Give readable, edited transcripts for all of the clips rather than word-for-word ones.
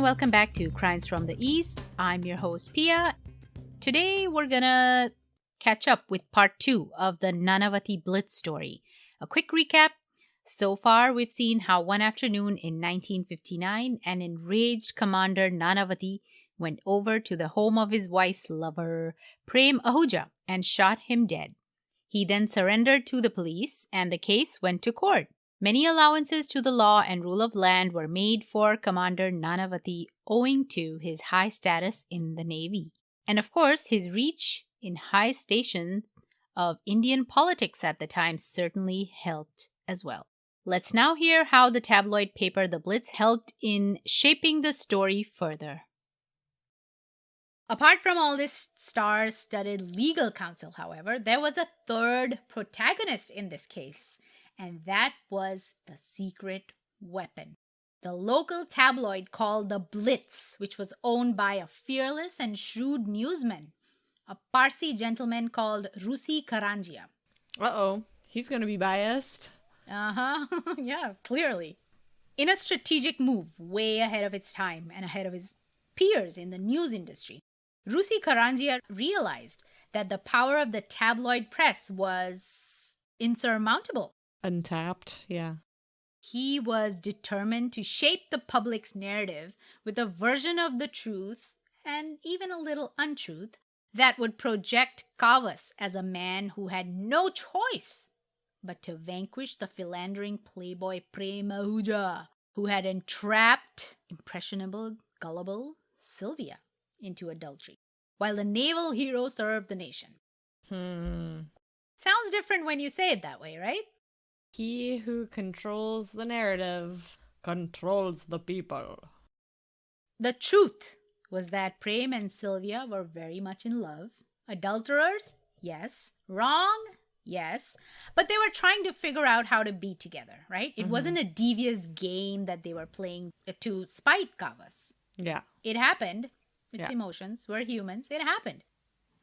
welcome back to Crimes from the East. I'm your host, Pia. Today, we're gonna catch up with part 2 of the Nanavati Blitz story. A quick recap. So far, we've seen how one afternoon in 1959, an enraged Commander Nanavati went over to the home of his wife's lover, Prem Ahuja, and shot him dead. He then surrendered to the police, and the case went to court. Many allowances to the law and rule of land were made for Commander Nanavati owing to his high status in the Navy. And of course, his reach in high stations of Indian politics at the time certainly helped as well. Let's now hear how the tabloid paper The Blitz helped in shaping the story further. Apart from all this star-studded legal counsel, however, there was a third protagonist in this case. And that was the secret weapon. The local tabloid called the Blitz, which was owned by a fearless and shrewd newsman, a Parsi gentleman called Rusi Karanjia. Uh-oh, he's going to be biased. Yeah, clearly. In a strategic move way ahead of its time and ahead of his peers in the news industry, Rusi Karanjia realized that the power of the tabloid press was insurmountable. Untapped, yeah. He was determined to shape the public's narrative with a version of the truth, and even a little untruth, that would project Kawas as a man who had no choice but to vanquish the philandering playboy Prem Ahuja, who had entrapped impressionable, gullible Sylvia into adultery, while the naval hero served the nation. Sounds different when you say it that way, right? He who controls the narrative controls the people. The truth was that Prem and Sylvia were very much in love. Adulterers? Yes. Wrong? Yes. But they were trying to figure out how to be together, right? It wasn't a devious game that they were playing to spite Kawas. Yeah. It happened. It's emotions. We're humans. It happened.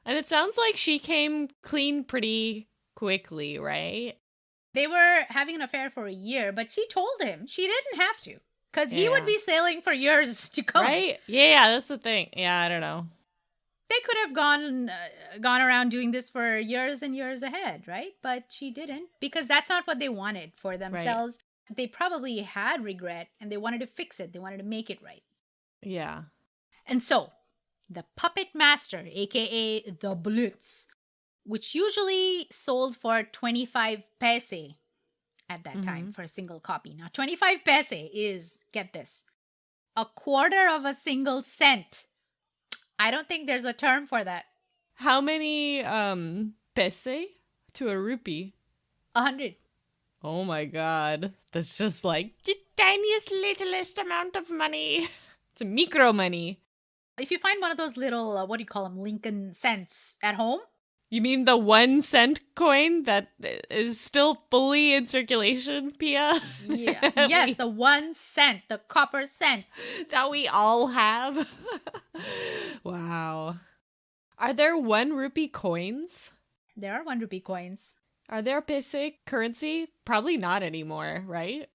And it sounds like she came clean pretty quickly, right? They were having an affair for a year, but she told him she didn't have to. Because he would be sailing for years to come. Right? Yeah, that's the thing. Yeah, I don't know. They could have gone around doing this for years and years ahead, right? But she didn't, because that's not what they wanted for themselves. Right. They probably had regret, and they wanted to fix it. They wanted to make it right. Yeah. And so, the puppet master, a.k.a. the Blitz, which usually sold for 25 paise at that time for a single copy. Now, 25 paise is, get this, a quarter of a single cent. I don't think there's a term for that. How many paise to a rupee? 100. Oh my god. That's just like the tiniest, littlest amount of money. It's a micro money. If you find one of those little, what do you call them, Lincoln cents at home? You mean the 1 cent coin that is still fully in circulation, Pia? Yeah. Yes, the 1 cent, the copper cent. That we all have? Wow. Are there 1 rupee coins? There are 1 rupee coins. Are there paise currency? Probably not anymore, right?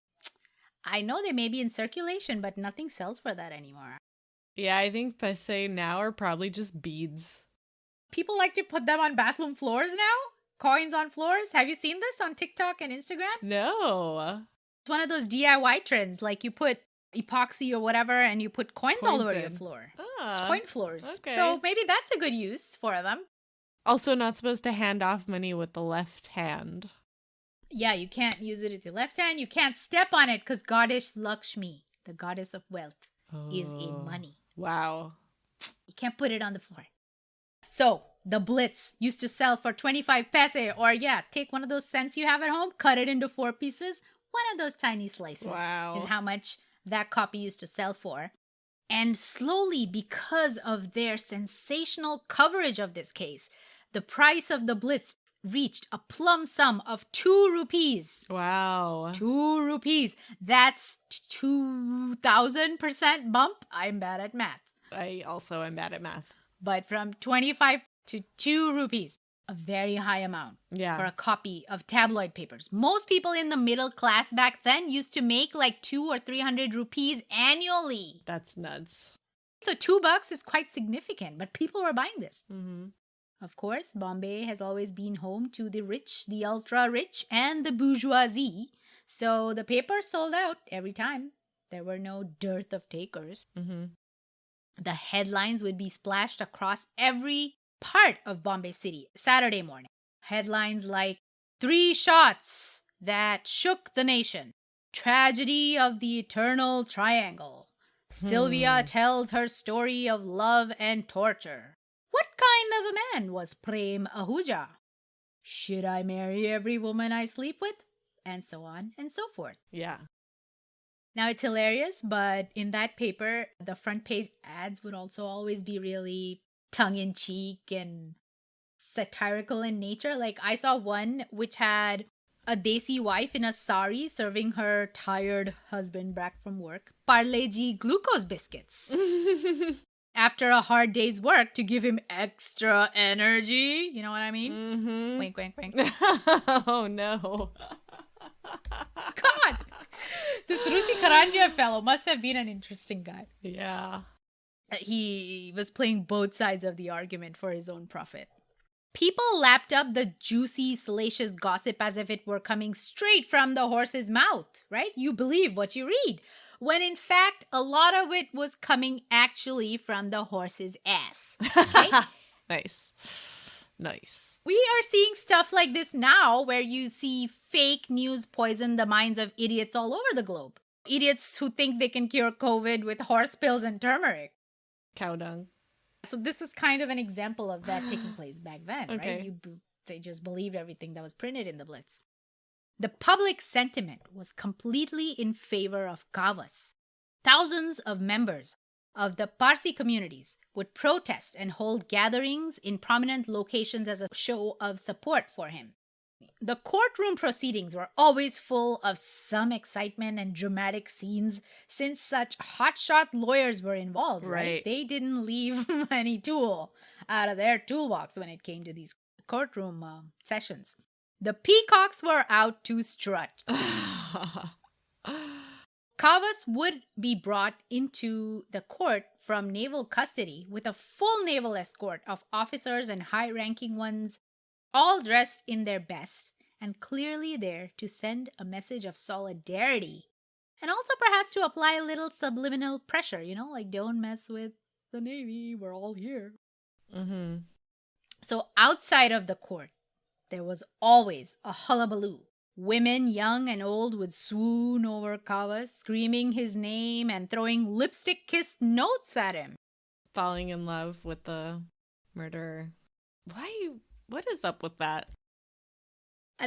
I know they may be in circulation, but nothing sells for that anymore. Yeah, I think paise now are probably just beads. People like to put them on bathroom floors now? Coins on floors? Have you seen this on TikTok and Instagram? No. It's one of those DIY trends. Like you put epoxy or whatever and you put coins all over your floor. Coin floors. Okay. So maybe that's a good use for them. Also not supposed to hand off money with the left hand. Yeah, you can't use it with your left hand. You can't step on it because Goddess Lakshmi, the goddess of wealth, is in money. Wow. You can't put it on the floor. So, the Blitz used to sell for 25 paise, or take one of those cents you have at home, cut it into 4 pieces. One of those tiny slices is how much that copy used to sell for. And slowly, because of their sensational coverage of this case, the price of the Blitz reached a plumb sum of 2 rupees. Wow. 2 rupees. That's 2,000% bump. I'm bad at math. I also am bad at math. But from 25 to 2 rupees. a very high amount Yeah. for a copy of tabloid papers. Most people in the middle class back then used to make like 200 or 300 rupees annually. That's nuts. So $2 is quite significant, but people were buying this. Mm-hmm. Of course, Bombay has always been home to the rich, the ultra-rich, and the bourgeoisie. So the paper sold out every time. There were no dearth of takers. Mm-hmm. The headlines would be splashed across every part of Bombay City Saturday morning. Headlines like 3 shots that shook the nation. Tragedy of the eternal triangle. Sylvia tells her story of love and torture. What kind of a man was Prem Ahuja? Should I marry every woman I sleep with? And so on and so forth. Yeah. Now, it's hilarious, but in that paper, the front page ads would also always be really tongue-in-cheek and satirical in nature. Like, I saw one which had a desi wife in a sari serving her tired husband back from work Parle G glucose biscuits after a hard day's work to give him extra energy. You know what I mean? Mm-hmm. Wink, wink, wink. Oh, no. God! This Rusi Karanjia fellow must have been an interesting guy. Yeah. He was playing both sides of the argument for his own profit. People lapped up the juicy, salacious gossip as if it were coming straight from the horse's mouth, right? You believe what you read. When in fact, a lot of it was coming actually from the horse's ass. Okay? Nice. Nice. We are seeing stuff like this now where you see fake news poison the minds of idiots all over the globe. Idiots who think they can cure COVID with horse pills and turmeric. Cow dung. So this was kind of an example of that taking place back then, Okay. right? They just believed everything that was printed in the Blitz. The public sentiment was completely in favor of Kawas. Thousands of members of the Parsi communities would protest and hold gatherings in prominent locations as a show of support for him. The courtroom proceedings were always full of some excitement and dramatic scenes since such hotshot lawyers were involved, right? Right. They didn't leave any tool out of their toolbox when it came to these courtroom sessions. The peacocks were out to strut. Kawas would be brought into the court from naval custody with a full naval escort of officers and high-ranking ones, all dressed in their best and clearly there to send a message of solidarity and also perhaps to apply a little subliminal pressure, like don't mess with the Navy, we're all here. Mm-hmm. So outside of the court, there was always a hullabaloo. Women, young and old, would swoon over Kawas, screaming his name and throwing lipstick-kissed notes at him. Falling in love with the murderer. Why? What is up with that?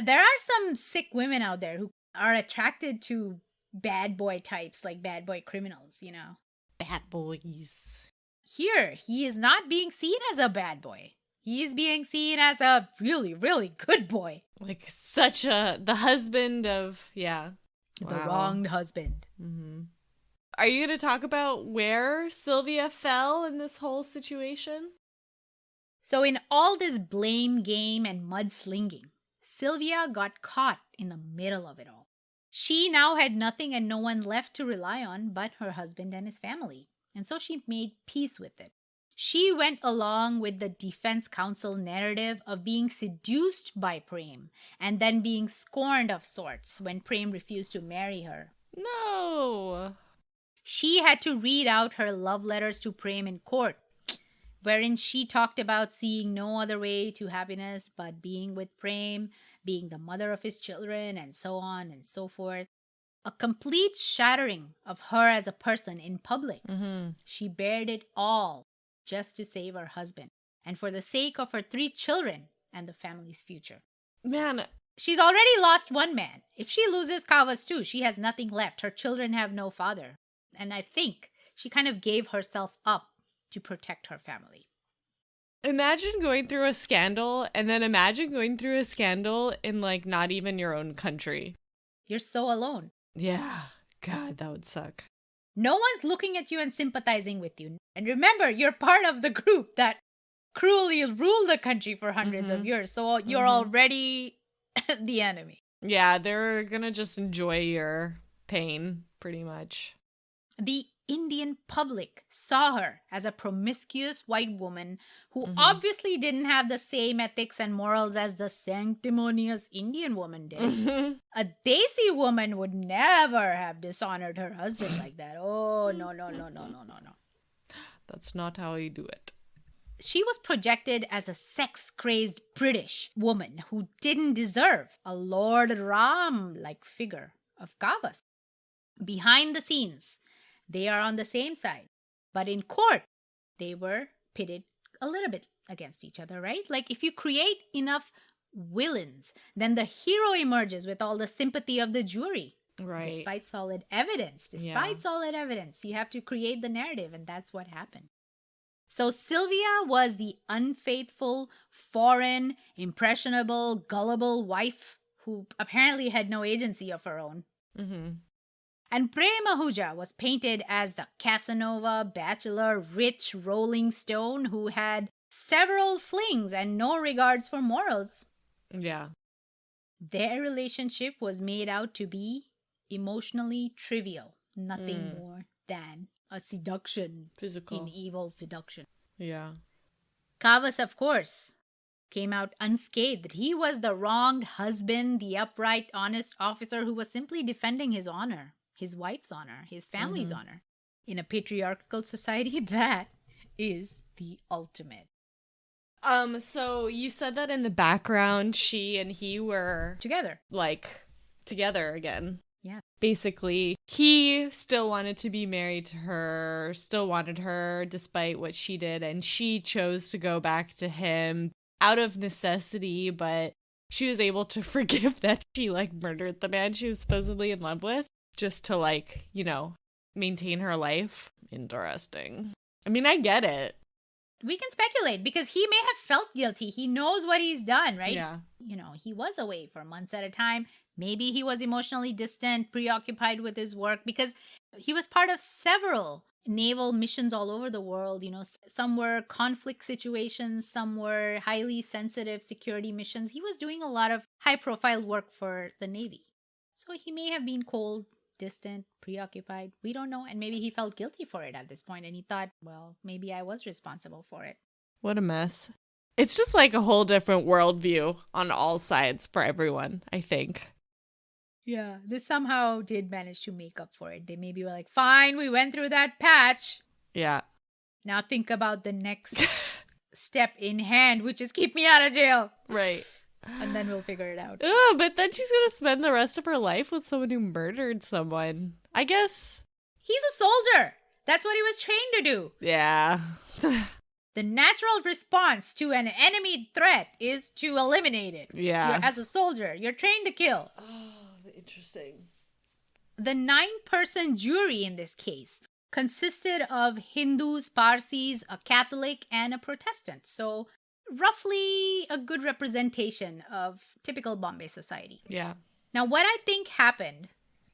There are some sick women out there who are attracted to bad boy types, like bad boy criminals, Bad boys. Here, he is not being seen as a bad boy. He is being seen as a really, really good boy. Like the husband of, yeah. The Wow. wronged husband. Mm-hmm. Are you going to talk about where Sylvia fell in this whole situation? So in all this blame game and mudslinging, Sylvia got caught in the middle of it all. She now had nothing and no one left to rely on but her husband and his family. And so she made peace with it. She went along with the defense counsel narrative of being seduced by Prem and then being scorned of sorts when Prem refused to marry her. No. She had to read out her love letters to Prem in court, wherein she talked about seeing no other way to happiness but being with Prem, being the mother of his children, and so on and so forth. A complete shattering of her as a person in public. Mm-hmm. She bared it all just to save her husband and for the sake of her 3 children and the family's future. Man. She's already lost one man. If she loses Kawas too, she has nothing left. Her children have no father. And I think she kind of gave herself up to protect her family. Imagine going through a scandal and then imagine going through a scandal in like not even your own country. You're so alone. Yeah. God, that would suck. No one's looking at you and sympathizing with you. And remember, you're part of the group that cruelly ruled the country for hundreds of years. So you're already the enemy. Yeah, they're gonna just enjoy your pain, pretty much. The Indian public saw her as a promiscuous white woman who obviously didn't have the same ethics and morals as the sanctimonious Indian woman did. A Desi woman would never have dishonored her husband like that. Oh, no, no, no, no, no, no, no. That's not how you do it. She was projected as a sex-crazed British woman who didn't deserve a Lord Ram-like figure of Kawas. Behind the scenes, they are on the same side. But in court, they were pitted a little bit against each other, right? Like if you create enough villains, then the hero emerges with all the sympathy of the jury. Right. Despite solid evidence. You have to create the narrative, and that's what happened. So Sylvia was the unfaithful, foreign, impressionable, gullible wife who apparently had no agency of her own. And Prem Ahuja was painted as the Casanova, bachelor, rich, rolling stone who had several flings and no regards for morals. Yeah. Their relationship was made out to be emotionally trivial. Nothing more than a seduction. Physical. In evil seduction. Yeah. Kawas, of course, came out unscathed. He was the wronged husband, the upright, honest officer who was simply defending his honor, his wife's honor, his family's honor. In a patriarchal society, that is the ultimate. So you said that in the background, she and he were Together. like together again. Yeah. Basically, he still wanted to be married to her, still wanted her despite what she did, and she chose to go back to him out of necessity, but she was able to forgive that she murdered the man she was supposedly in love with just to maintain her life. Interesting. I mean, I get it. We can speculate because he may have felt guilty. He knows what he's done, right? Yeah. He was away for months at a time. Maybe he was emotionally distant, preoccupied with his work because he was part of several naval missions all over the world. Some were conflict situations, some were highly sensitive security missions. He was doing a lot of high-profile work for the Navy. So he may have been cold, distant, preoccupied. We don't know. And maybe he felt guilty for it at this point. And he thought, well, maybe I was responsible for it. What a mess. It's just a whole different worldview on all sides for everyone, I think. Yeah, they somehow did manage to make up for it. They maybe were like, fine, we went through that patch. Yeah. Now think about the next step in hand, which is keep me out of jail. Right. And then we'll figure it out. Ugh, but then she's going to spend the rest of her life with someone who murdered someone. I guess. He's a soldier. That's what he was trained to do. Yeah. The natural response to an enemy threat is to eliminate it. Yeah. As a soldier, you're trained to kill. Oh, interesting. The 9-person jury in this case consisted of Hindus, Parsis, a Catholic, and a Protestant. So roughly a good representation of typical Bombay society. Yeah. Now, what I think happened,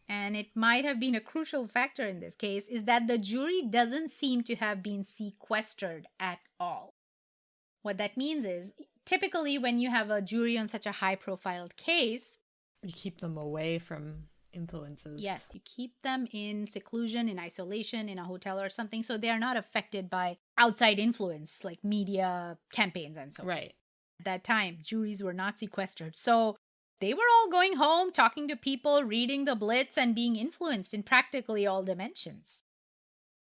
and it might have been a crucial factor in this case, is that the jury doesn't seem to have been sequestered at all. What that means is, typically when you have a jury on such a high-profile case, you keep them away from influences. Yes, you keep them in seclusion, in isolation, in a hotel or something, so they're not affected by outside influence like media campaigns and so on. Right. At that time, juries were not sequestered. So they were all going home, talking to people, reading the Blitz, and being influenced in practically all dimensions.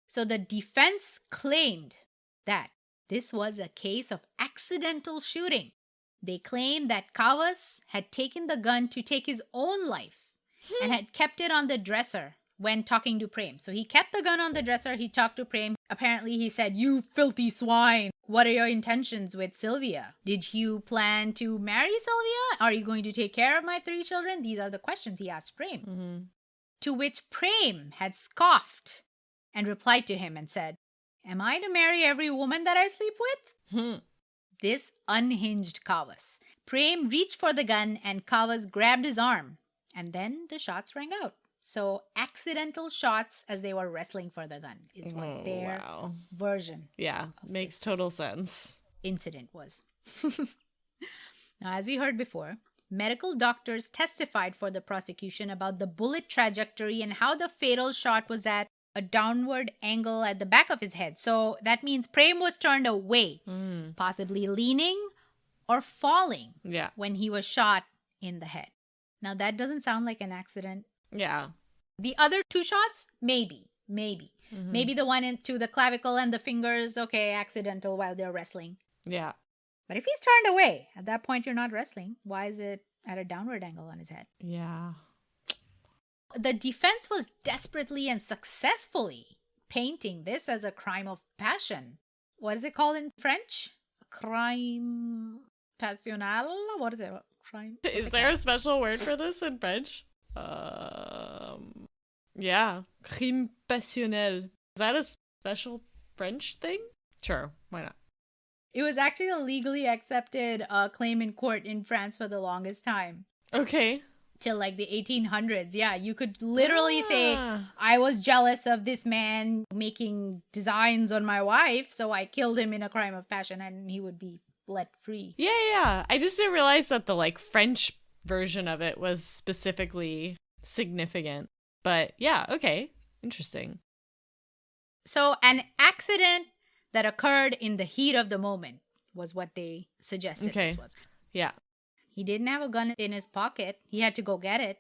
So the defense claimed that this was a case of accidental shooting. They claimed that Kawas had taken the gun to take his own life and had kept it on the dresser when talking to Prem. So he kept the gun on the dresser, he talked to Prem. Apparently he said, "You filthy swine, what are your intentions with Sylvia? Did you plan to marry Sylvia? Are you going to take care of my 3 children?" These are the questions he asked Prem. Mm-hmm. To which Prem had scoffed and replied to him and said, "Am I to marry every woman that I sleep with?" This unhinged Kawas. Prem reached for the gun and Kawas grabbed his arm. And then the shots rang out. So accidental shots as they were wrestling for the gun is what their version. Yeah, makes total sense. incident was. Now, as we heard before, medical doctors testified for the prosecution about the bullet trajectory and how the fatal shot was at a downward angle at the back of his head. So that means Prem was turned away, possibly leaning or falling when he was shot in the head. Now, that doesn't sound like an accident. Yeah. The other two shots, maybe. Maybe the one into the clavicle and the fingers, okay, accidental while they're wrestling. Yeah. But if he's turned away, at that point you're not wrestling. Why is it at a downward angle on his head? Yeah. The defense was desperately and successfully painting this as a crime of passion. What is it called in French? Crime passionnel? What is it? Crime? Is there a special word for this in French? Yeah. Crime passionnel. Is that a special French thing? Sure. Why not? It was actually a legally accepted claim in court in France for the longest time. Okay. Till like the 1800s. Yeah, you could literally say, I was jealous of this man making designs on my wife, so I killed him in a crime of passion, and he would be let free. Yeah. I just didn't realize that the like French version of it was specifically significant. But yeah, okay. Interesting. So an accident that occurred in the heat of the moment was what they suggested this was. Yeah. He didn't have a gun in his pocket. He had to go get it.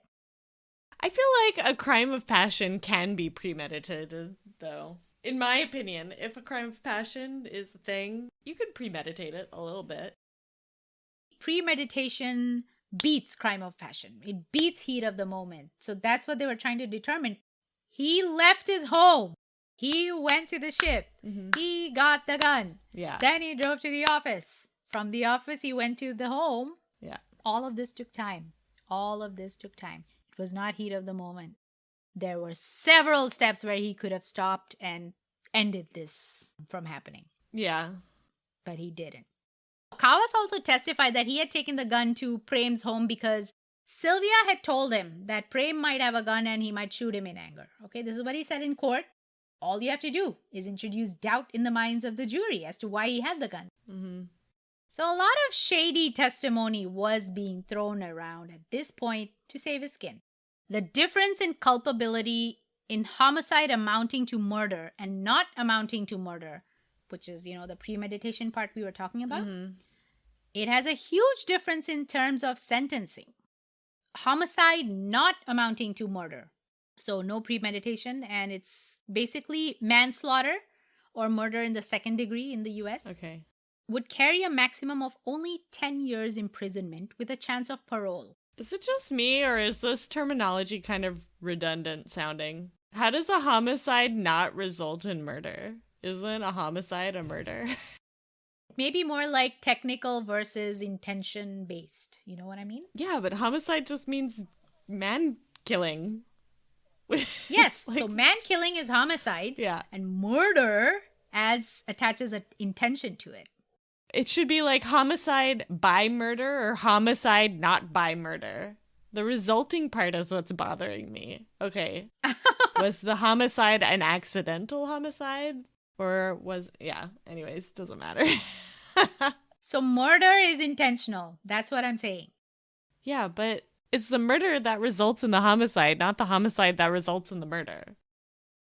I feel like a crime of passion can be premeditated, though. In my opinion, if a crime of passion is a thing, you could premeditate it a little bit. Premeditation beats crime of passion. It beats heat of the moment. So that's what they were trying to determine. He left his home. He went to the ship. He got the gun. Yeah. Then he drove to the office. From the office, he went to the home. Yeah. All of this took time. It was not heat of the moment. There were several steps where he could have stopped and ended this from happening. Yeah. But he didn't. Kawas also testified that he had taken the gun to Prem's home because Sylvia had told him that Prem might have a gun and he might shoot him in anger. Okay, this is what he said in court. All you have to do is introduce doubt in the minds of the jury as to why he had the gun. So a lot of shady testimony was being thrown around at this point to save his skin. The difference in culpability in homicide amounting to murder and not amounting to murder, which is, the premeditation part we were talking about, it has a huge difference in terms of sentencing. Homicide not amounting to murder, so no premeditation, and it's basically manslaughter or murder in the second degree in the US. Okay. Would carry a maximum of only 10 years imprisonment with a chance of parole. Is it just me, or is this terminology kind of redundant sounding? How does a homicide not result in murder? Isn't a homicide a murder? Maybe more like technical versus intention based. You know what I mean? Yeah, but homicide just means man killing. Yes, so man killing is homicide. Yeah. And murder attaches an intention to it. It should be like homicide by murder or homicide not by murder. The resulting part is what's bothering me. Okay. Was the homicide an accidental homicide? Or anyways, doesn't matter. So murder is intentional. That's what I'm saying. Yeah, but it's the murder that results in the homicide, not the homicide that results in the murder.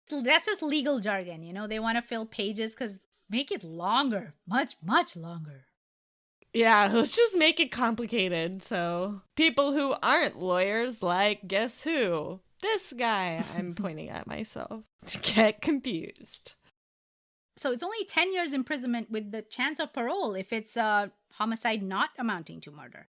That's just legal jargon, They want to fill pages because make it longer. Much, much longer. Yeah, let's just make it complicated. So people who aren't lawyers, like, guess who? This guy. I'm pointing at myself. Get confused. So it's only 10 years imprisonment with the chance of parole if it's a homicide not amounting to murder.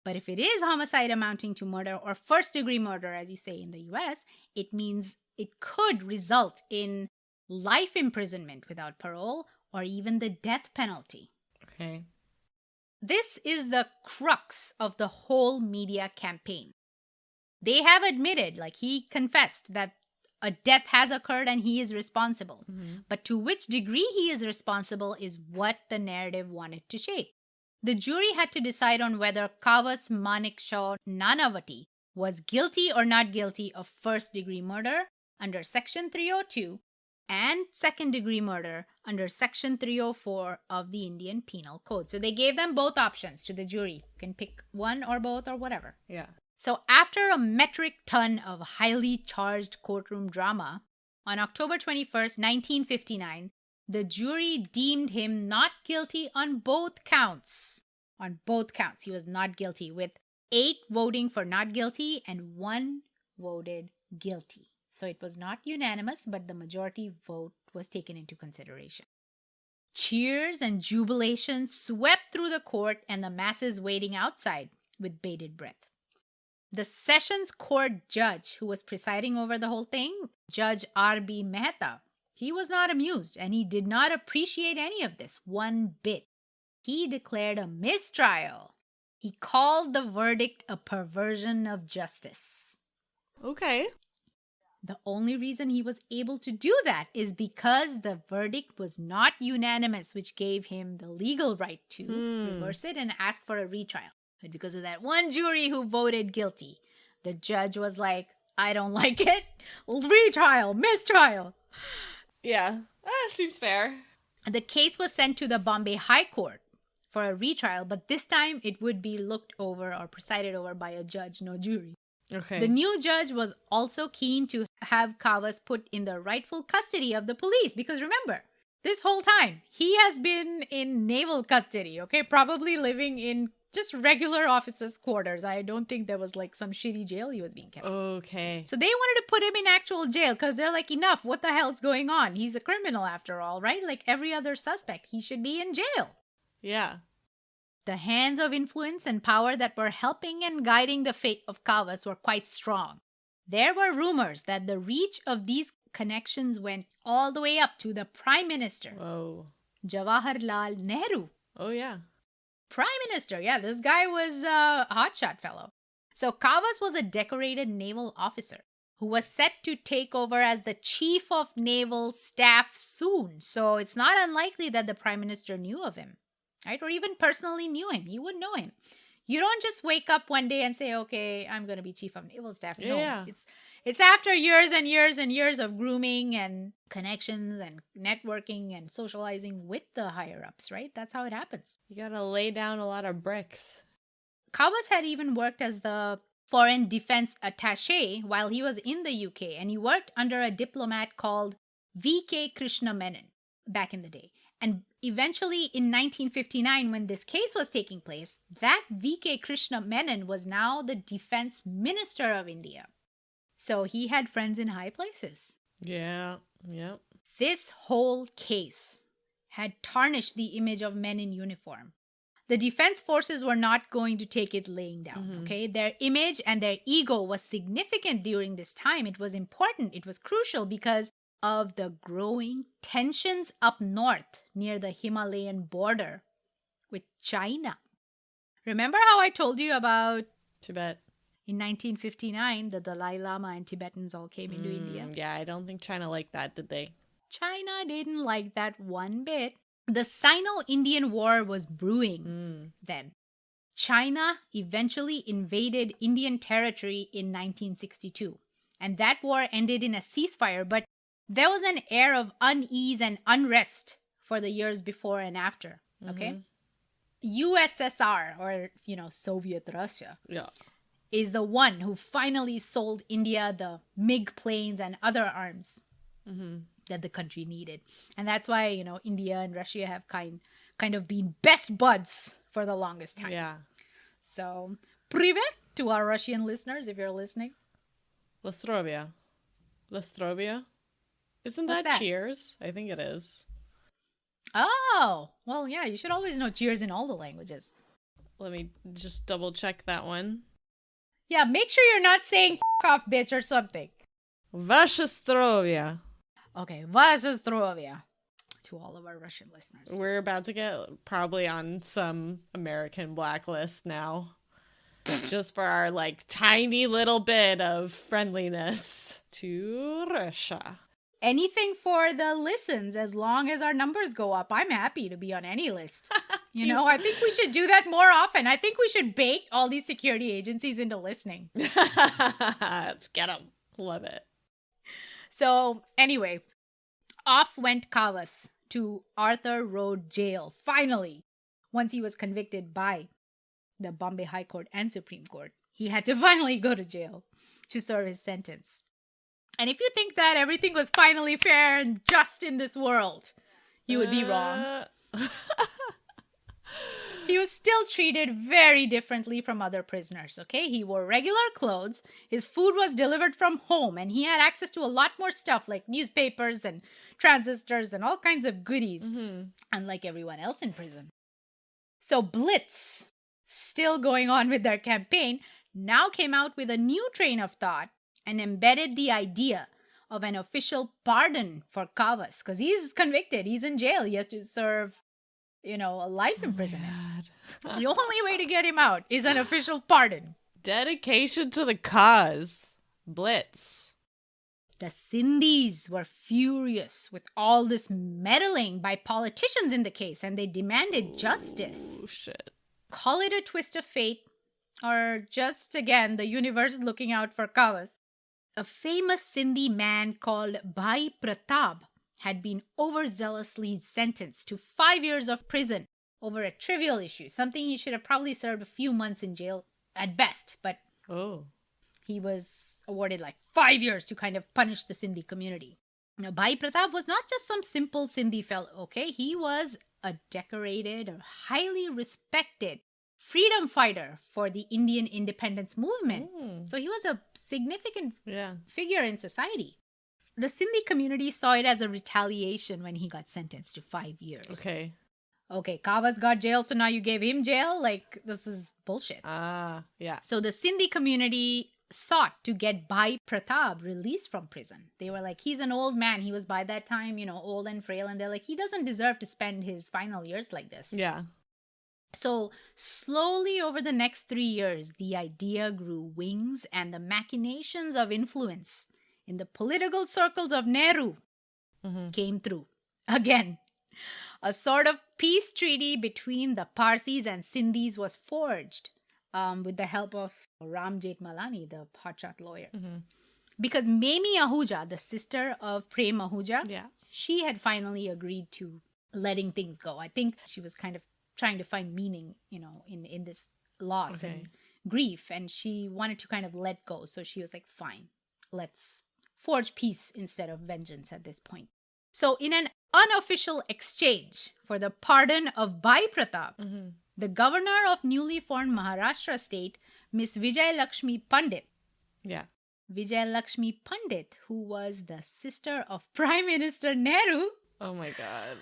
But if it is homicide amounting to murder or first-degree murder, as you say in the US, it means it could result in life imprisonment without parole or even the death penalty. Okay. This is the crux of the whole media campaign. They have admitted, like he confessed, that a death has occurred and he is responsible. But to which degree he is responsible is what the narrative wanted to shape. The jury had to decide on whether Kawas Nanavati was guilty or not guilty of first-degree murder under Section 302 and second-degree murder under Section 304 of the Indian Penal Code. So they gave them both options to the jury. You can pick one or both or whatever. Yeah. So after a metric ton of highly charged courtroom drama, on October 21st, 1959, the jury deemed him not guilty on both counts. On both counts, he was not guilty, with 8 voting for not guilty and 1 voted guilty. So it was not unanimous, but the majority vote was taken into consideration. Cheers and jubilation swept through the court and the masses waiting outside with bated breath. The Sessions Court judge who was presiding over the whole thing, Judge R.B. Mehta, he was not amused and he did not appreciate any of this one bit. He declared a mistrial. He called the verdict a perversion of justice. Okay. The only reason he was able to do that is because the verdict was not unanimous, which gave him the legal right to reverse it and ask for a retrial. But because of that one jury who voted guilty, the judge was like, I don't like it. Retrial, mistrial. Yeah, seems fair. The case was sent to the Bombay High Court for a retrial, but this time it would be looked over or presided over by a judge, no jury. Okay. The new judge was also keen to have Kawas put in the rightful custody of the police because remember, this whole time he has been in naval custody, okay? Probably living in just regular officers' quarters. I don't think there was like some shitty jail he was being kept. Okay. So they wanted to put him in actual jail because they're like, enough, what the hell's going on? He's a criminal after all, right? Like every other suspect, he should be in jail. Yeah. The hands of influence and power that were helping and guiding the fate of Kawas were quite strong. There were rumors that the reach of these connections went all the way up to the Prime Minister, Whoa. Jawaharlal Nehru. Oh, yeah. Prime Minister, yeah, this guy was a hotshot fellow. So Kawas was a decorated naval officer who was set to take over as the Chief of Naval Staff soon. So it's not unlikely that the Prime Minister knew of him. Right? Or even personally knew him. You would know him. You don't just wake up one day and say, okay, I'm going to be Chief of Naval Staff. No, Yeah. It's after years and years and years of grooming and connections and networking and socializing with the higher-ups, right? That's how it happens. You gotta lay down a lot of bricks. Kawas had even worked as the foreign defense attaché while he was in the UK, and he worked under a diplomat called V.K. Krishna Menon back in the day. And eventually in 1959, when this case was taking place, that V.K. Krishna Menon was now the defense minister of India. So he had friends in high places. Yeah. Yep. This whole case had tarnished the image of men in uniform. The defense forces were not going to take it laying down, okay? Their image and their ego was significant during this time. It was important. It was crucial because of the growing tensions up north near the Himalayan border with China. Remember how I told you about Tibet. in 1959 the Dalai Lama and Tibetans all came into India? Yeah, I don't think China liked that, did they? China didn't like that one bit. The Sino-Indian War was brewing then. China eventually invaded Indian territory in 1962, and that war ended in a ceasefire, but there was an air of unease and unrest for the years before and after, okay? USSR, or, Soviet Russia, is the one who finally sold India the MiG planes and other arms that the country needed. And that's why, India and Russia have kind of been best buds for the longest time. Yeah. So, privet to our Russian listeners if you're listening. Lastrovia. Isn't What's that that? cheers? I think it is. Oh, well, yeah, you should always know cheers in all the languages. Let me just double check that one. Yeah, make sure you're not saying F off, bitch, or something. Vaše zdrovia. Okay, vaše zdrovia to all of our Russian listeners. We're about to get probably on some American blacklist now. Just for our tiny little bit of friendliness to Russia. Anything for the listens, as long as our numbers go up. I'm happy to be on any list. I think we should do that more often. I think we should bait all these security agencies into listening. Let's get them. Love it. So anyway, off went Kawas to Arthur Road Jail, finally, once he was convicted by the Bombay High Court and Supreme Court. He had to finally go to jail to serve his sentence. And if you think that everything was finally fair and just in this world, you would be wrong. He was still treated very differently from other prisoners, okay? He wore regular clothes, his food was delivered from home, and he had access to a lot more stuff like newspapers and transistors and all kinds of goodies, unlike everyone else in prison. So Blitz, still going on with their campaign, now came out with a new train of thought and embedded the idea of an official pardon for Kawas, because he's convicted, he's in jail, he has to serve a life imprisonment. The only way to get him out is an official pardon. Dedication to the cause. Blitz. The Sindhis were furious with all this meddling by politicians in the case, and they demanded justice. Oh, shit. Call it a twist of fate, or just, again, the universe looking out for Kawas. A famous Sindhi man called Bhai Pratap had been overzealously sentenced to 5 years of prison over a trivial issue, something he should have probably served a few months in jail at best, but he was awarded like 5 years to kind of punish the Sindhi community. Now, Bhai Pratap was not just some simple Sindhi fellow, okay? He was a decorated or highly respected freedom fighter for the Indian independence movement. So he was a significant figure in society. The Sindhi community saw it as a retaliation when he got sentenced to 5 years. Okay, Kawas got jail, so now you gave him jail? Like, this is bullshit. So the Sindhi community sought to get Bhai Pratap released from prison. They were like, he's an old man. He was by that time, old and frail. And they're like, he doesn't deserve to spend his final years like this. Yeah. So slowly over the next 3 years, the idea grew wings, and the machinations of influence in the political circles of Nehru came through. Again, a sort of peace treaty between the Parsis and Sindhis was forged with the help of Ram Jethmalani, the hotshot lawyer. Because Prem Ahuja, the sister of Prem Ahuja, she had finally agreed to letting things go. I think she was kind of trying to find meaning, in this loss and grief, and she wanted to kind of let go. So she was like, fine, let's forge peace instead of vengeance at this point. So in an unofficial exchange for the pardon of Bhai Pratap, the governor of newly formed Maharashtra state, Miss Vijay Lakshmi Pandit, Vijay Lakshmi Pandit, who was the sister of Prime Minister Nehru, oh my God,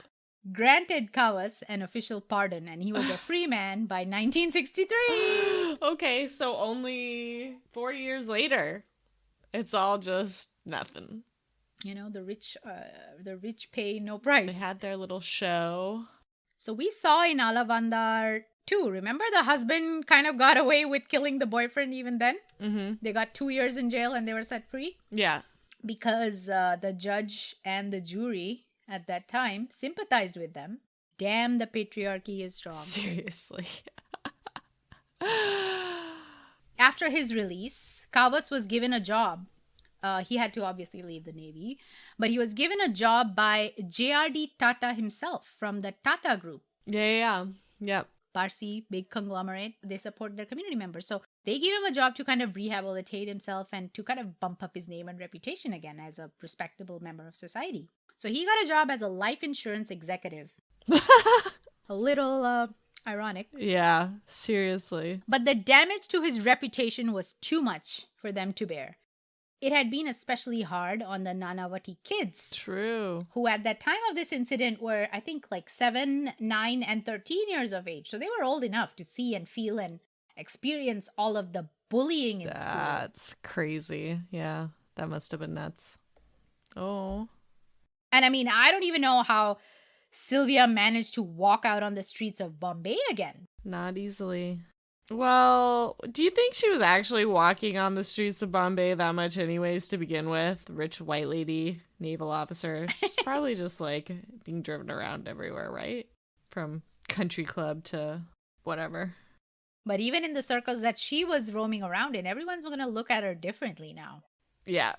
granted Kawas an official pardon, and he was a free man by 1963. Okay, so only 4 years later, it's all just nothing. The rich pay no price. They had their little show. So we saw in Alavandar too. Remember, the husband kind of got away with killing the boyfriend even then? They got 2 years in jail and they were set free. Yeah. Because the judge and the jury at that time sympathized with them. Damn, the patriarchy is strong. Seriously. After his release, Kawas was given a job. He had to obviously leave the Navy, but he was given a job by J.R.D. Tata himself from the Tata Group. Yeah. Parsi, big conglomerate, they support their community members. So they gave him a job to kind of rehabilitate himself and to kind of bump up his name and reputation again as a respectable member of society. So he got a job as a life insurance executive. A little ironic. Yeah, seriously. But the damage to his reputation was too much for them to bear. It had been especially hard on the Nanavati kids. True. Who at that time of this incident were, I think, like 7, 9, and 13 years of age. So they were old enough to see and feel and experience all of the bullying in school. That's crazy. Yeah, that must have been nuts. Oh. And I mean, I don't even know how Sylvia managed to walk out on the streets of Bombay again. Not easily. Well, do you think she was actually walking on the streets of Bombay that much anyways to begin with? Rich white lady, naval officer. She's probably just like being driven around everywhere, right? From country club to whatever. But even in the circles that she was roaming around in, everyone's going to look at her differently now. Yeah,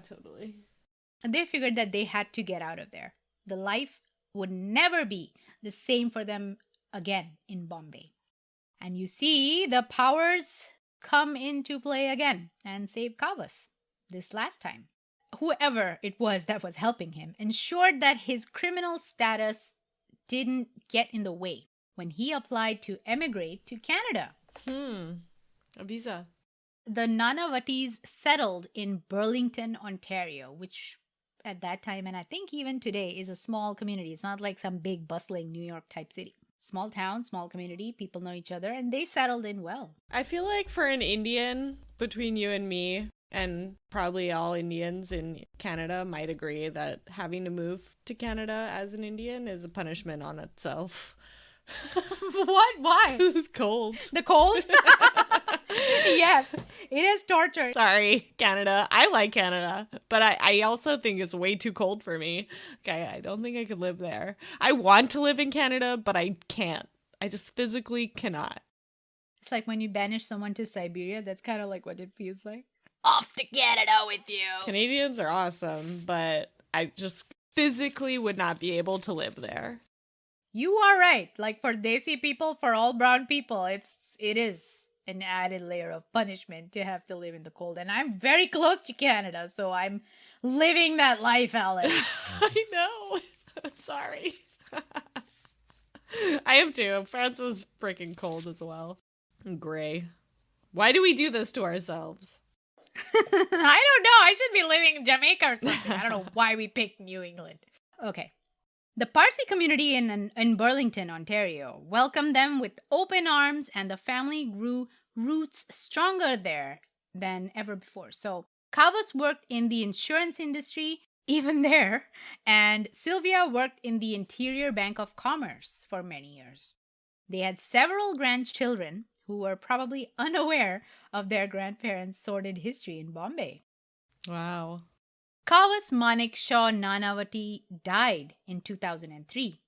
totally. And they figured that they had to get out of there. The life would never be the same for them again in Bombay. And you see the powers come into play again and save Kawas this last time. Whoever it was that was helping him ensured that his criminal status didn't get in the way when he applied to emigrate to Canada. A visa. The Nanavatis settled in Burlington, Ontario, which at that time, and I think even today, is a small community. It's not like some big bustling New York type city. Small town, small community, people know each other, and they settled in well. I feel like for an Indian, between you and me, and probably all Indians in Canada might agree that having to move to Canada as an Indian is a punishment on itself. What? Why? This is cold. The cold? Yes, it is torture. Sorry, Canada. I like Canada, but I also think it's way too cold for me. Okay, I don't think I could live there. I want to live in Canada, but I can't. I just physically cannot. It's like when you banish someone to Siberia. That's kind of like what it feels like. Off to Canada with you. Canadians are awesome, but I just physically would not be able to live there. You are right. Like for Desi people, for all brown people, it is an added layer of punishment to have to live in the cold. And I'm very close to Canada, so I'm living that life, Alex. I know. I'm sorry. I am too. France is freaking cold as well. And gray. Why do we do this to ourselves? I don't know. I should be living in Jamaica or something. I don't know why we picked New England. Okay. The Parsi community in Burlington, Ontario, welcomed them with open arms, and the family grew roots stronger there than ever before. So Kawas worked in the insurance industry, even there, and Sylvia worked in the Interior Bank of Commerce for many years. They had several grandchildren who were probably unaware of their grandparents' sordid history in Bombay. Wow. Kawas Manik Shah Nanavati died in 2003,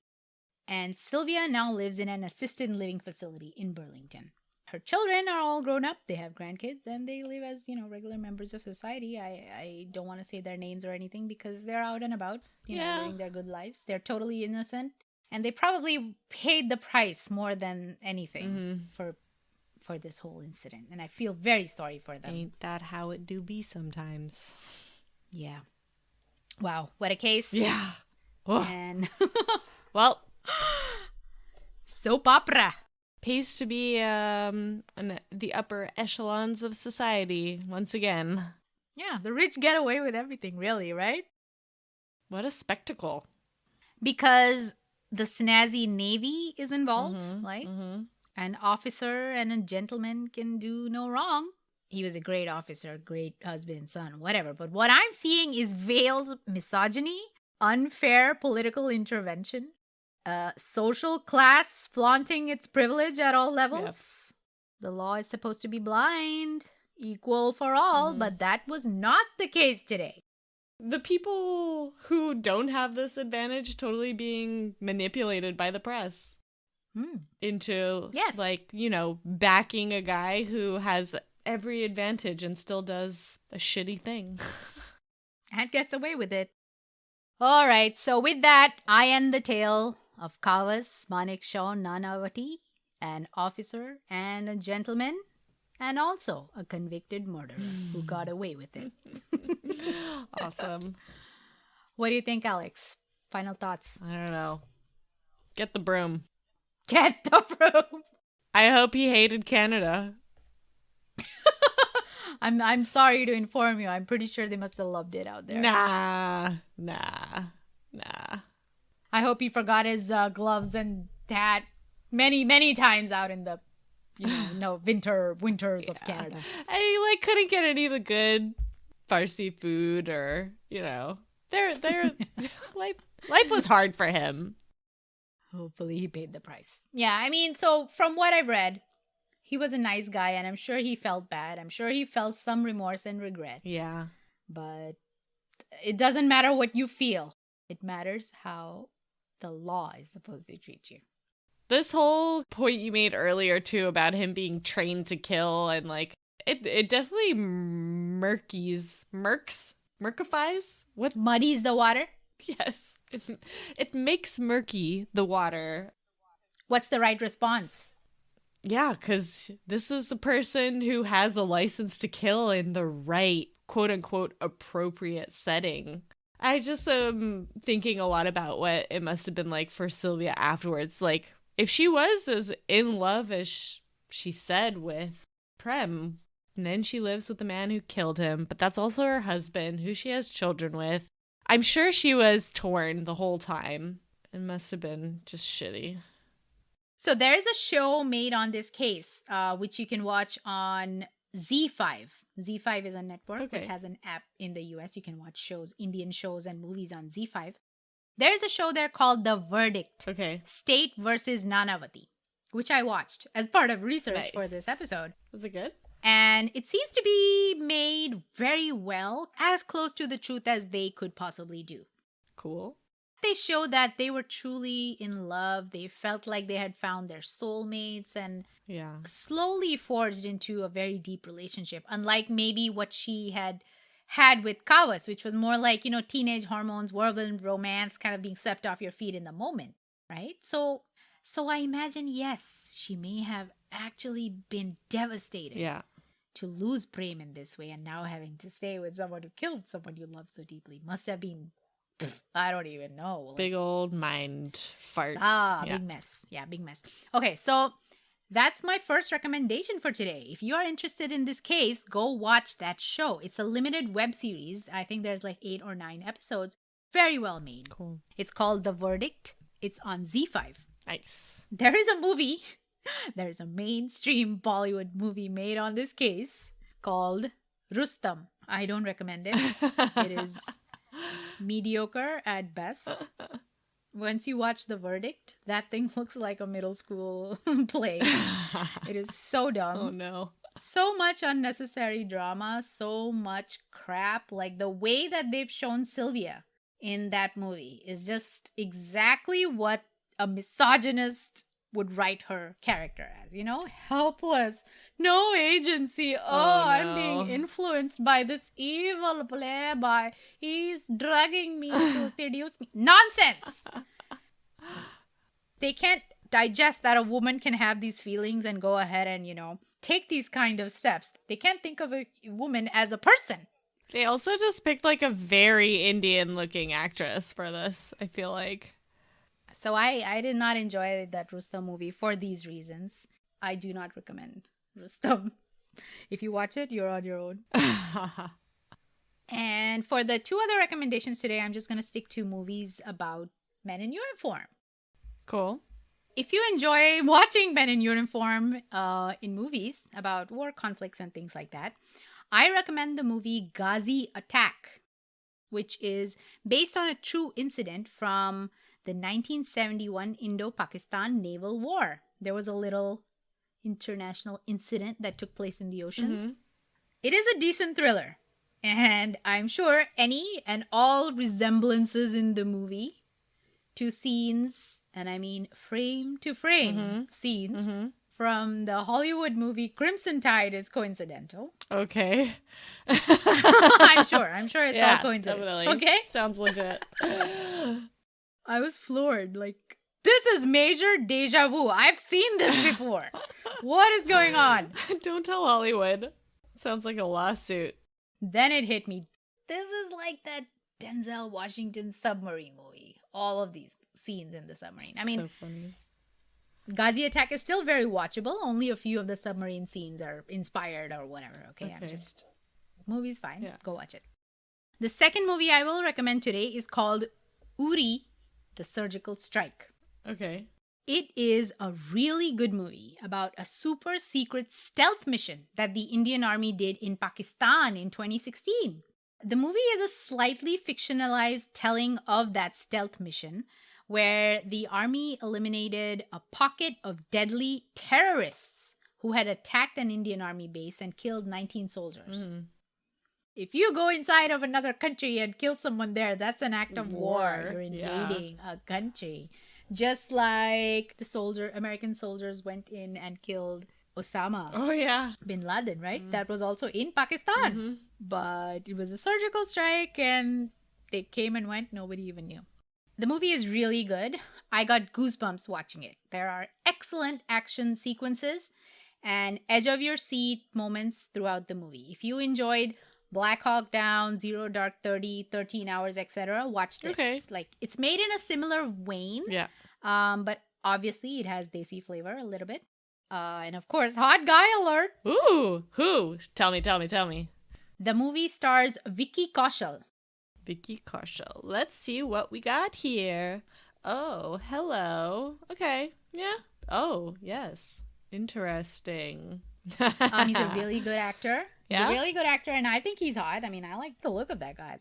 and Sylvia now lives in an assisted living facility in Burlington. Her children are all grown up, they have grandkids, and they live as, regular members of society. I don't want to say their names or anything because they're out and about, living their good lives. They're totally innocent, and they probably paid the price more than anything for this whole incident, and I feel very sorry for them. Ain't that how it do be sometimes? Yeah. Wow, what a case. Yeah. Oh. And well, soap opera. Pays to be the upper echelons of society once again. Yeah, the rich get away with everything, really, right? What a spectacle. Because the snazzy Navy is involved, an officer and a gentleman can do no wrong. He was a great officer, great husband and son, whatever. But what I'm seeing is veiled misogyny, unfair political intervention, social class flaunting its privilege at all levels. Yep. The law is supposed to be blind, equal for all, but that was not the case today. The people who don't have this advantage totally being manipulated by the press into, backing a guy who has every advantage and still does a shitty thing. And gets away with it. All right, so with that, I end the tale of Kawas Manik Shah Nanavati, an officer and a gentleman, and also a convicted murderer who got away with it. Awesome. What do you think, Alex? Final thoughts? I don't know. Get the broom. Get the broom. I hope he hated Canada. I'm sorry to inform you. I'm pretty sure they must have loved it out there. Nah. I hope he forgot his gloves and hat many, many times out in the, winters of Canada. And he couldn't get any of the good Farsi food or, their life was hard for him. Hopefully he paid the price. Yeah, so from what I've read, he was a nice guy, and I'm sure he felt bad. I'm sure he felt some remorse and regret. Yeah. But it doesn't matter what you feel. It matters how the law is supposed to treat you. This whole point you made earlier, too, about him being trained to kill and, it definitely murks Murkifies? What? Muddies the water? Yes. It makes murky the water. What's the right response? Yeah, because this is a person who has a license to kill in the right, quote unquote, appropriate setting. I just am thinking a lot about what it must have been like for Sylvia afterwards. Like, if she was as in love as she said with Prem, and then she lives with the man who killed him, but that's also her husband, who she has children with. I'm sure she was torn the whole time. It must have been just shitty. So there's a show made on this case, which you can watch on Z5. Z5 is a network which has an app in the US. You can watch shows, Indian shows and movies on Z5. There's a show there called The Verdict. Okay. State versus Nanavati, which I watched as part of research for this episode. Was it good? And it seems to be made very well, as close to the truth as they could possibly do. Cool. They show that they were truly in love. They felt like they had found their soulmates and slowly forged into a very deep relationship. Unlike maybe what she had with Kawas, which was more like, teenage hormones, whirlwind romance, kind of being swept off your feet in the moment, right? So I imagine, yes, she may have actually been devastated to lose Prem in this way, and now having to stay with someone who killed someone you love so deeply must have been, I don't even know. Big old mind fart. Big mess. Yeah, big mess. Okay, so that's my first recommendation for today. If you are interested in this case, go watch that show. It's a limited web series. I think there's like 8 or 9 episodes. Very well made. Cool. It's called The Verdict. It's on Z5. Nice. There is a movie. There's a mainstream Bollywood movie made on this case called Rustam. I don't recommend it. It is mediocre at best. Once you watch The Verdict, that thing looks like a middle school play. It is so dumb. Oh no. So much unnecessary drama, so much crap. Like the way that they've shown Sylvia in that movie is just exactly what a misogynist would write her character as, helpless, no agency. Oh, no. I'm being influenced by this evil playboy. He's drugging me to seduce me. Nonsense. They can't digest that a woman can have these feelings and go ahead and, take these kind of steps. They can't think of a woman as a person. They also just picked like a very Indian looking actress for this, I feel like. So I did not enjoy that Rustam movie for these reasons. I do not recommend Rustam. If you watch it, you're on your own. And for the 2 other recommendations today, I'm just going to stick to movies about men in uniform. Cool. If you enjoy watching men in uniform in movies about war conflicts and things like that, I recommend the movie Ghazi Attack, which is based on a true incident from the 1971 Indo-Pakistan Naval War. There was a little international incident that took place in the oceans. Mm-hmm. It is a decent thriller. And I'm sure any and all resemblances in the movie to scenes, and I mean frame to frame scenes from the Hollywood movie Crimson Tide is coincidental. Okay. I'm sure it's all coincidence. Definitely. Okay? Sounds legit. I was floored. Like, this is major deja vu. I've seen this before. What is going on? Don't tell Hollywood. Sounds like a lawsuit. Then it hit me. This is like that Denzel Washington submarine movie. All of these scenes in the submarine. I mean, so funny. Ghazi Attack is still very watchable. Only a few of the submarine scenes are inspired or whatever. Okay. Movie's fine. Yeah. Go watch it. The second movie I will recommend today is called Uri, The Surgical Strike. Okay. It is a really good movie about a super secret stealth mission that the Indian Army did in Pakistan in 2016. The movie is a slightly fictionalized telling of that stealth mission where the army eliminated a pocket of deadly terrorists who had attacked an Indian Army base and killed 19 soldiers. Mm. If you go inside of another country and kill someone there, that's an act of war. You're invading a country. Just like the American soldiers went in and killed Osama Oh, yeah. bin Laden, right? That was also in Pakistan. But it was a surgical strike and they came and went. Nobody even knew. The movie is really good. I got goosebumps watching it. There are excellent action sequences and edge of your seat moments throughout the movie. If you enjoyed Black Hawk Down, Zero Dark 30, 13 Hours, etc., watch this. Okay. Like, it's made in a similar vein. Yeah. But obviously it has desi flavor a little bit. And of course, hot guy alert. Ooh, who? Tell me. The movie stars Vicky Kaushal. Vicky Kaushal. Let's see what we got here. Oh, hello. Okay. Yeah. Oh, yes. Interesting. He's a really good actor. Yeah? He's a really good actor, and I think he's hot. I mean, I like the look of that guy.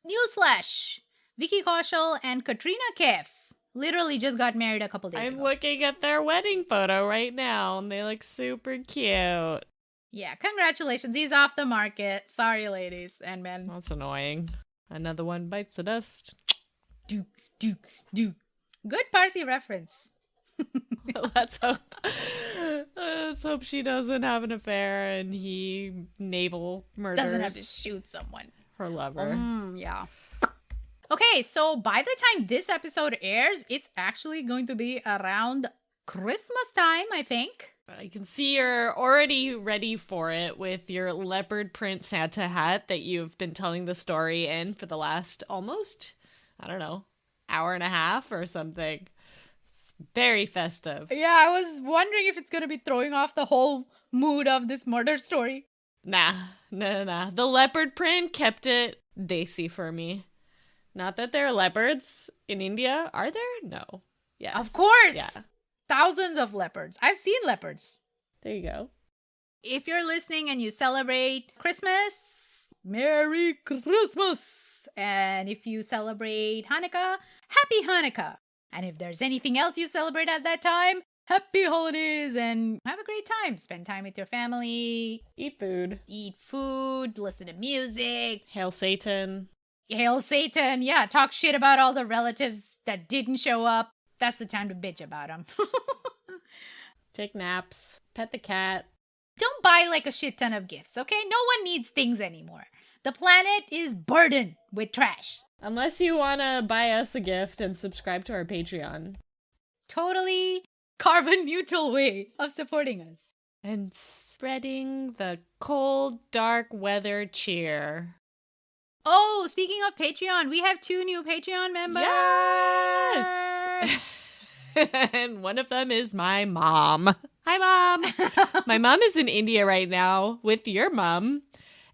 Newsflash! Vicky Kaushal and Katrina Kaif literally just got married a couple days ago. I'm looking at their wedding photo right now, and they look super cute. Yeah, congratulations. He's off the market. Sorry, ladies and men. That's annoying. Another one bites the dust. Duke. Good Parsi reference. Let's hope she doesn't have an affair and he naval murders Doesn't have to shoot someone. her lover. Yeah. Okay, so by the time this episode airs, it's actually going to be around Christmas time, I think. I can see you're already ready for it with your leopard print Santa hat that you've been telling the story in for the last almost, I don't know, hour and a half or something. It's very festive. Yeah, I was wondering if it's going to be throwing off the whole mood of this murder story. Nah. The leopard print kept it desi for me. Not that there are leopards in India. Are there? No. Yes. Of course. Yeah. Thousands of leopards. I've seen leopards. There you go. If you're listening and you celebrate Christmas, Merry Christmas. And if you celebrate Hanukkah, Happy Hanukkah. And if there's anything else you celebrate at that time, Happy Holidays and have a great time. Spend time with your family. Eat food. Listen to music. Hail Satan. Hail Satan. Yeah, talk shit about all the relatives that didn't show up. That's the time to bitch about them. Take naps. Pet the cat. Don't buy like a shit ton of gifts, okay? No one needs things anymore. The planet is burdened with trash. Unless you want to buy us a gift and subscribe to our Patreon. Totally carbon neutral way of supporting us. And spreading the cold, dark weather cheer. Oh, speaking of Patreon, we have 2 new Patreon members. Yes! And one of them is my mom. Hi, Mom. My mom is in India right now with your mom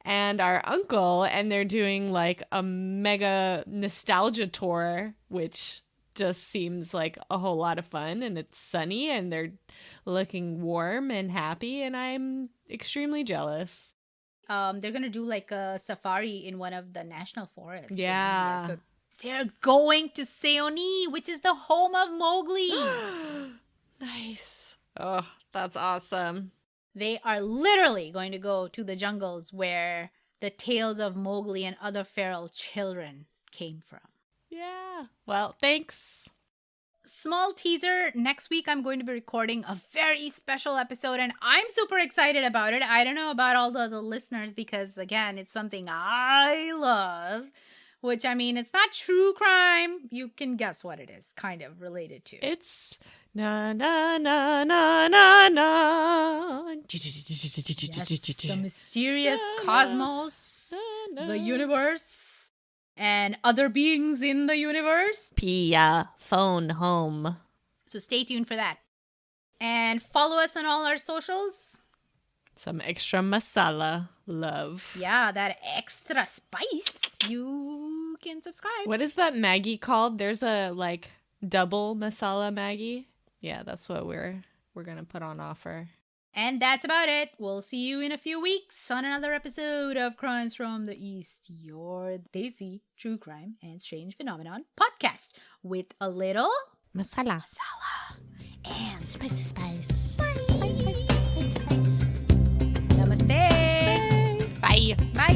and our uncle, and they're doing like a mega nostalgia tour, which just seems like a whole lot of fun, and it's sunny, and they're looking warm and happy, and I'm extremely jealous. They're gonna do like a safari in one of the national forests. Yeah. So they're going to Seoni, which is the home of Mowgli. Nice. Oh, that's awesome. They are literally going to go to the jungles where the tales of Mowgli and other feral children came from. Yeah. Well, thanks. Small teaser, next week I'm going to be recording a very special episode and I'm super excited about it. I don't know about all the other listeners because, again, it's something I love, which, I mean, it's not true crime. You can guess what it is, kind of related to. It's na na na na na na. Yes, the mysterious cosmos, the universe, and other beings in the universe. Pia, phone home. So stay tuned for that. And follow us on all our socials. Some extra masala love. Yeah, that extra spice. You can subscribe. What is that Maggie called? There's a like double masala Maggie. Yeah, that's what we're gonna put on offer. And that's about it. We'll see you in a few weeks on another episode of Crimes from the East, your Desi True Crime and Strange Phenomenon podcast with a little Masala. and Spice. Namaste. Bye. Bye.